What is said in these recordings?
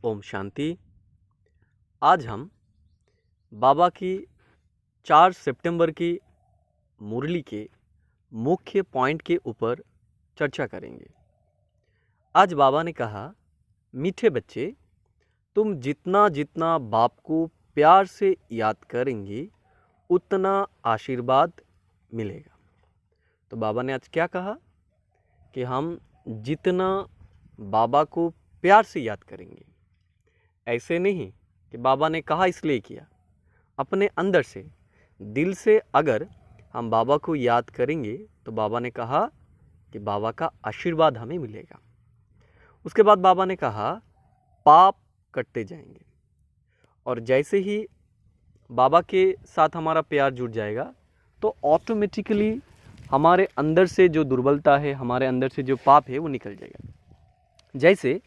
ओम शांति। आज हम बाबा की 4 सितंबर की मुरली के मुख्य पॉइंट के ऊपर चर्चा करेंगे। आज बाबा ने कहा, मीठे बच्चे, तुम जितना जितना बाप को प्यार से याद करेंगे उतना आशीर्वाद मिलेगा। तो बाबा ने आज क्या कहा कि हम जितना बाबा को प्यार से याद करेंगे, ऐसे नहीं कि बाबा ने कहा इसलिए किया, अपने अंदर से दिल से अगर हम बाबा को याद करेंगे तो बाबा ने कहा कि बाबा का आशीर्वाद हमें मिलेगा। उसके बाद बाबा ने कहा पाप कटते जाएंगे, और जैसे ही बाबा के साथ हमारा प्यार जुड़ जाएगा तो ऑटोमेटिकली हमारे अंदर से जो दुर्बलता है, हमारे अंदर से जो पाप है वो निकल जाएगा। जैसे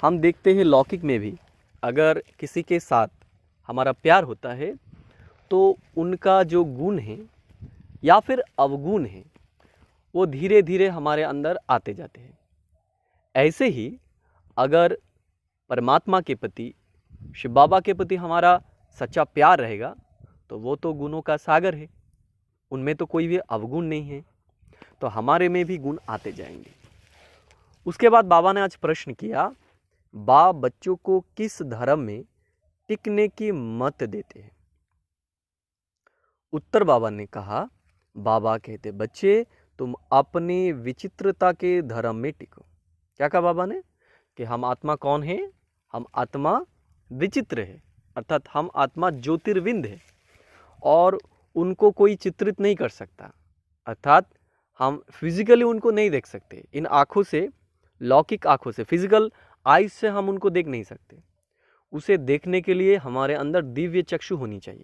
हम देखते हैं लौकिक में भी, अगर किसी के साथ हमारा प्यार होता है तो उनका जो गुण है या फिर अवगुण है वो धीरे धीरे हमारे अंदर आते जाते हैं। ऐसे ही अगर परमात्मा के प्रति, शिव बाबा के प्रति हमारा सच्चा प्यार रहेगा तो वो तो गुणों का सागर है, उनमें तो कोई भी अवगुण नहीं है, तो हमारे में भी गुण आते जाएंगे। उसके बाद बाबा ने आज प्रश्न किया, बाप बच्चों को किस धर्म में टिकने की मत देते हैं? उत्तर बाबा ने कहा, बाबा कहते बच्चे तुम अपनी विचित्रता के धर्म में टिको। क्या कहा बाबा ने कि हम आत्मा कौन है? हम आत्मा विचित्र है, अर्थात हम आत्मा ज्योतिर्विंद है और उनको कोई चित्रित नहीं कर सकता, अर्थात हम फिजिकली उनको नहीं देख सकते। इन आँखों से, लौकिक आँखों से, फिजिकल आइज से हम उनको देख नहीं सकते। उसे देखने के लिए हमारे अंदर दिव्य चक्षु होनी चाहिए।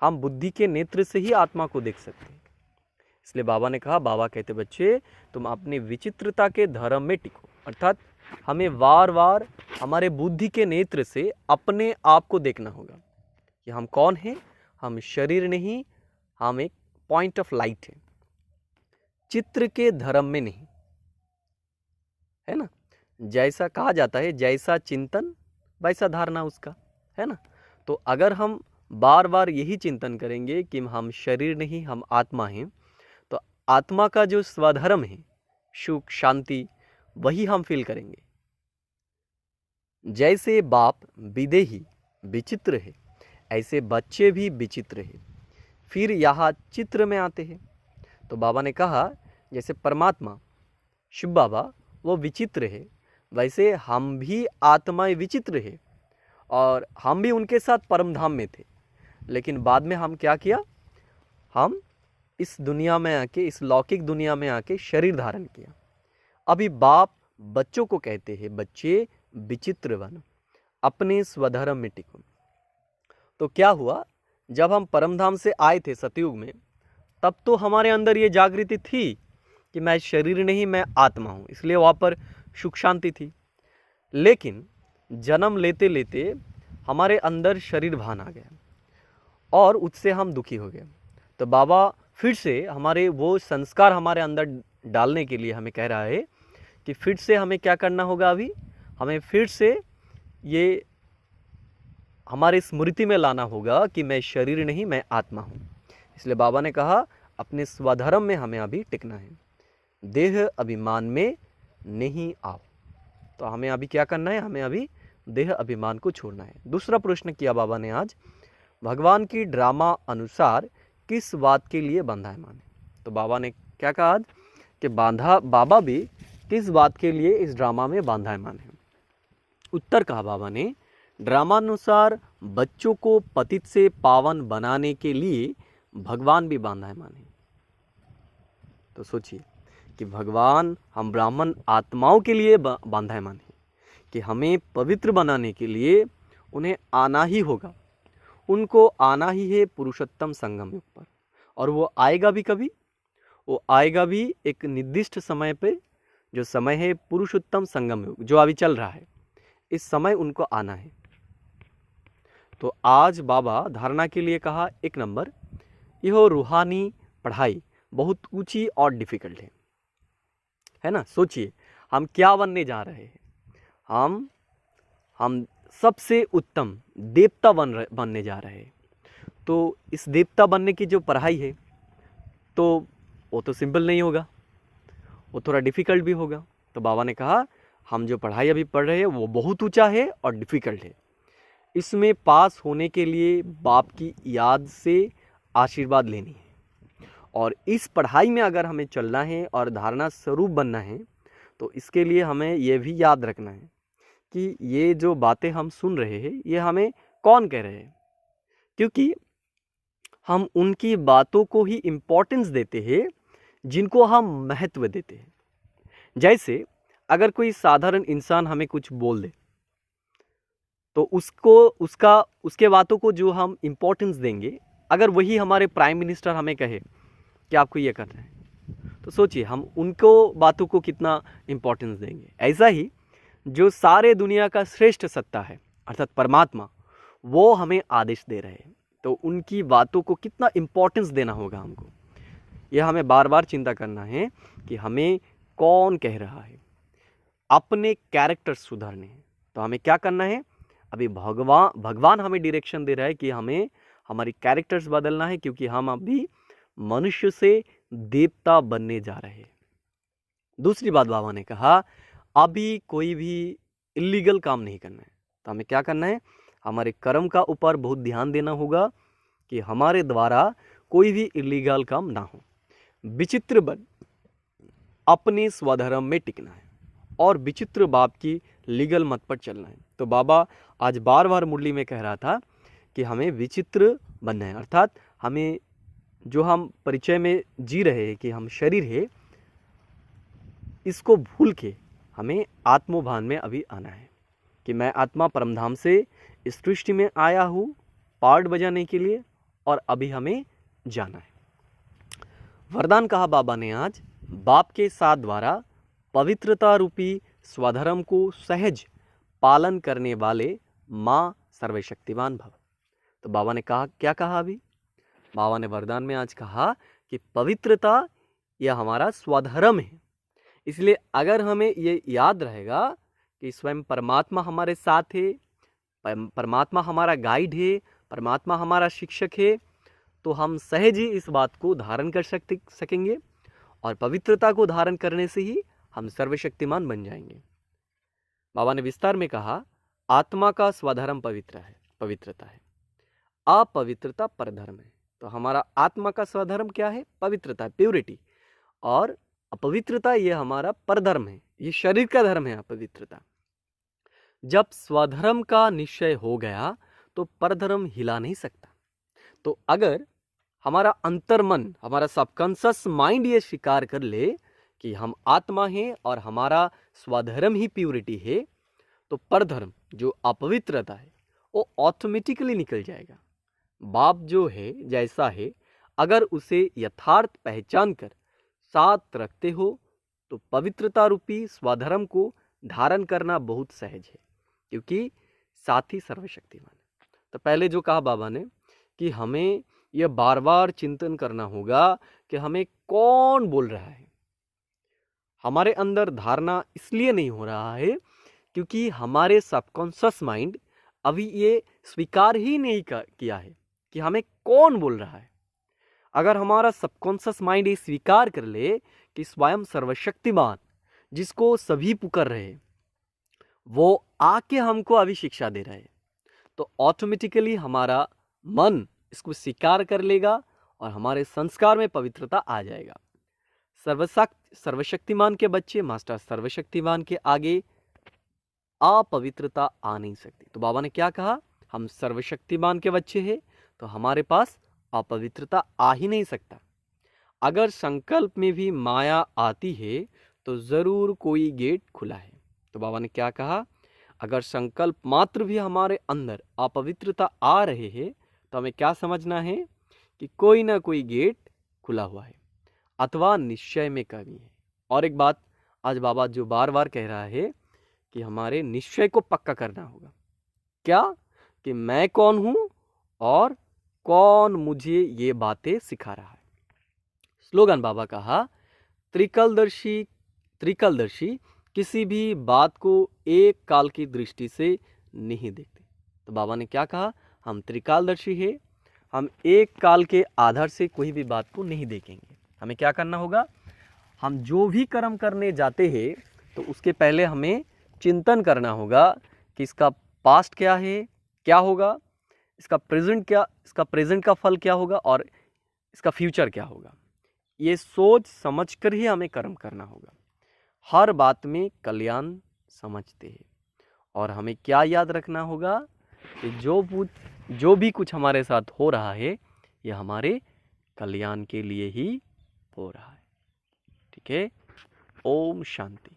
हम बुद्धि के नेत्र से ही आत्मा को देख सकते हैं। इसलिए बाबा ने कहा, बाबा कहते बच्चे तुम अपनी विचित्रता के धर्म में टिको, अर्थात हमें वार वार हमारे बुद्धि के नेत्र से अपने आप को देखना होगा कि हम कौन हैं। हम शरीर नहीं, हम एक पॉइंट ऑफ लाइट है, चित्र के धर्म में नहीं, है ना। जैसा कहा जाता है, जैसा चिंतन वैसा धारणा उसका, है ना। तो अगर हम बार बार यही चिंतन करेंगे कि हम शरीर नहीं, हम आत्मा हैं, तो आत्मा का जो स्वधर्म है, सुख शांति, वही हम फील करेंगे। जैसे बाप विदेही विचित्र है, ऐसे बच्चे भी विचित्र है, फिर यहाँ चित्र में आते हैं। तो बाबा ने कहा जैसे परमात्मा शिव बाबा वो विचित्र है, वैसे हम भी आत्माएं विचित्र है और हम भी उनके साथ परम धाम में थे। लेकिन बाद में हम क्या किया? हम इस दुनिया में आके, इस लौकिक दुनिया में आके शरीर धारण किया। अभी बाप बच्चों को कहते हैं, बच्चे विचित्र बनो, अपने स्वधर्म में टिको। तो क्या हुआ? जब हम परम धाम से आए थे सतयुग में, तब तो हमारे अंदर ये जागृति थी कि मैं शरीर नहीं, मैं आत्मा हूँ, इसलिए वहाँ पर सुख शांति थी। लेकिन जन्म लेते लेते हमारे अंदर शरीर भान आ गया और उससे हम दुखी हो गए। तो बाबा फिर से हमारे वो संस्कार हमारे अंदर डालने के लिए हमें कह रहा है कि फिर से हमें क्या करना होगा। अभी हमें फिर से ये हमारे स्मृति में लाना होगा कि मैं शरीर नहीं, मैं आत्मा हूँ। इसलिए बाबा ने कहा अपने स्वधर्म में हमें अभी टिकना है, देह अभिमान में नहीं आओ। तो हमें अभी क्या करना है? हमें अभी देह अभिमान को छोड़ना है। दूसरा प्रश्न किया बाबा ने आज, भगवान की ड्रामा अनुसार किस बात के लिए बंधायमान है? तो बाबा ने क्या कहा आज कि बाबा भी किस बात के लिए इस ड्रामा में बंधायमान है? उत्तर कहा बाबा ने, ड्रामानुसार बच्चों को पतित से पावन बनाने के लिए भगवान भी बंधायमान है। तो सोचिए कि भगवान हम ब्राह्मण आत्माओं के लिए बंधायमान है कि हमें पवित्र बनाने के लिए उन्हें आना ही होगा, उनको आना ही है पुरुषोत्तम संगम युग पर। और वो आएगा भी कभी? वो आएगा भी एक निर्दिष्ट समय पे, जो समय है पुरुषोत्तम संगम युग जो अभी चल रहा है, इस समय उनको आना है। तो आज बाबा धारणा के लिए कहा, एक नंबर, यह रूहानी पढ़ाई बहुत ऊंची और डिफिकल्ट है ना। सोचिए हम क्या बनने जा रहे हैं? हम सबसे उत्तम देवता बनने जा रहे हैं। तो इस देवता बनने की जो पढ़ाई है तो वो तो सिंपल नहीं होगा, वो थोड़ा डिफ़िकल्ट भी होगा। तो बाबा ने कहा हम जो पढ़ाई अभी पढ़ रहे हैं वो बहुत ऊंचा है और डिफ़िकल्ट है। इसमें पास होने के लिए बाप की याद से आशीर्वाद लेनी है, और इस पढ़ाई में अगर हमें चलना है और धारणा स्वरूप बनना है तो इसके लिए हमें ये भी याद रखना है कि ये जो बातें हम सुन रहे हैं ये हमें कौन कह रहे हैं, क्योंकि हम उनकी बातों को ही इम्पोर्टेंस देते हैं जिनको हम महत्व देते हैं। जैसे अगर कोई साधारण इंसान हमें कुछ बोल दे तो उसके बातों को जो हम इम्पोर्टेंस देंगे, अगर वही हमारे प्राइम मिनिस्टर हमें कहे कि आपको ये करना है, तो सोचिए हम उनको बातों को कितना इम्पोर्टेंस देंगे। ऐसा ही जो सारे दुनिया का श्रेष्ठ सत्ता है अर्थात परमात्मा, वो हमें आदेश दे रहे हैं, तो उनकी बातों को कितना इम्पोर्टेंस देना होगा हमको। यह हमें बार बार चिंता करना है कि हमें कौन कह रहा है। अपने कैरेक्टर सुधारने हैं तो हमें क्या करना है। अभी भगवान हमें डायरेक्शन दे रहा है कि हमें हमारी कैरेक्टर्स बदलना है, क्योंकि हम अभी मनुष्य से देवता बनने जा रहे हैं। दूसरी बात बाबा ने कहा अभी कोई भी इलीगल काम नहीं करना है। तो हमें क्या करना है, हमारे कर्म का ऊपर बहुत ध्यान देना होगा कि हमारे द्वारा कोई भी इलीगल काम ना हो। विचित्र बन अपने स्वधर्म में टिकना है और विचित्र बाप की लीगल मत पर चलना है। तो बाबा आज बार बार मुरली में कह रहा था कि हमें विचित्र बनना है, अर्थात हमें जो हम परिचय में जी रहे हैं कि हम शरीर है, इसको भूल के हमें आत्मभान में अभी आना है कि मैं आत्मा परमधाम से इस सृष्टि में आया हूँ पार्ट बजाने के लिए, और अभी हमें जाना है। वरदान कहा बाबा ने आज बाप के साथ द्वारा पवित्रता रूपी स्वधर्म को सहज पालन करने वाले माँ सर्वशक्तिमान भव। तो बाबा ने कहा, क्या कहा अभी बाबा ने वरदान में आज कहा कि पवित्रता यह हमारा स्वधर्म है। इसलिए अगर हमें ये याद रहेगा कि स्वयं परमात्मा हमारे साथ है, परमात्मा हमारा गाइड है, परमात्मा हमारा शिक्षक है, तो हम सहज ही इस बात को धारण कर सकेंगे, और पवित्रता को धारण करने से ही हम सर्वशक्तिमान बन जाएंगे। बाबा ने विस्तार में कहा आत्मा का स्वधर्म पवित्रता है, अपवित्रता परधर्म है। तो हमारा आत्मा का स्वधर्म क्या है, पवित्रता, प्योरिटी, और अपवित्रता ये हमारा परधर्म है, ये शरीर का धर्म है अपवित्रता। जब स्वधर्म का निश्चय हो गया तो परधर्म हिला नहीं सकता। तो अगर हमारा अंतर्मन, हमारा सबकॉन्शियस माइंड ये स्वीकार कर ले कि हम आत्मा हैं और हमारा स्वधर्म ही प्योरिटी है, तो परधर्म जो अपवित्रता है वो ऑटोमेटिकली निकल जाएगा। बाप जो है जैसा है, अगर उसे यथार्थ पहचान कर साथ रखते हो तो पवित्रता रूपी स्वधर्म को धारण करना बहुत सहज है, क्योंकि साथ ही सर्वशक्तिमान है। तो पहले जो कहा बाबा ने कि हमें यह बार बार चिंतन करना होगा कि हमें कौन बोल रहा है। हमारे अंदर धारणा इसलिए नहीं हो रहा है क्योंकि हमारे सबकॉन्शियस माइंड अभी ये स्वीकार ही नहीं किया है कि हमें कौन बोल रहा है। अगर हमारा सबकॉन्शियस माइंड ये स्वीकार कर ले कि स्वयं सर्वशक्तिमान जिसको सभी पुकार रहे हैं वो आके हमको अभी शिक्षा दे रहे हैं, तो ऑटोमेटिकली हमारा मन इसको स्वीकार कर लेगा और हमारे संस्कार में पवित्रता आ जाएगा। सर्वशक्तिमान के बच्चे मास्टर सर्वशक्तिमान के आगे अपवित्रता आ नहीं सकती। तो बाबा ने क्या कहा, हम सर्वशक्तिमान के बच्चे हैं तो हमारे पास अपवित्रता आ ही नहीं सकता। अगर संकल्प में भी माया आती है तो जरूर कोई गेट खुला है। तो बाबा ने क्या कहा, अगर संकल्प मात्र भी हमारे अंदर अपवित्रता आ रहे हैं तो हमें क्या समझना है कि कोई ना कोई गेट खुला हुआ है अथवा निश्चय में कमी है। और एक बात आज बाबा जो बार बार कह रहा है कि हमारे निश्चय को पक्का करना होगा। क्या, कि मैं कौन हूं और कौन मुझे ये बातें सिखा रहा है। स्लोगन बाबा कहा, त्रिकलदर्शी किसी भी बात को एक काल की दृष्टि से नहीं देखते। तो बाबा ने क्या कहा, हम त्रिकालदर्शी है, हम एक काल के आधार से कोई भी बात को नहीं देखेंगे। हमें क्या करना होगा, हम जो भी कर्म करने जाते हैं तो उसके पहले हमें चिंतन करना होगा कि इसका पास्ट क्या है, क्या होगा, इसका प्रेजेंट का फल क्या होगा और इसका फ्यूचर क्या होगा। ये सोच समझकर ही हमें कर्म करना होगा। हर बात में कल्याण समझते हैं। और हमें क्या याद रखना होगा कि जो भी कुछ हमारे साथ हो रहा है ये हमारे कल्याण के लिए ही हो रहा है। ठीक है। ओम शांति।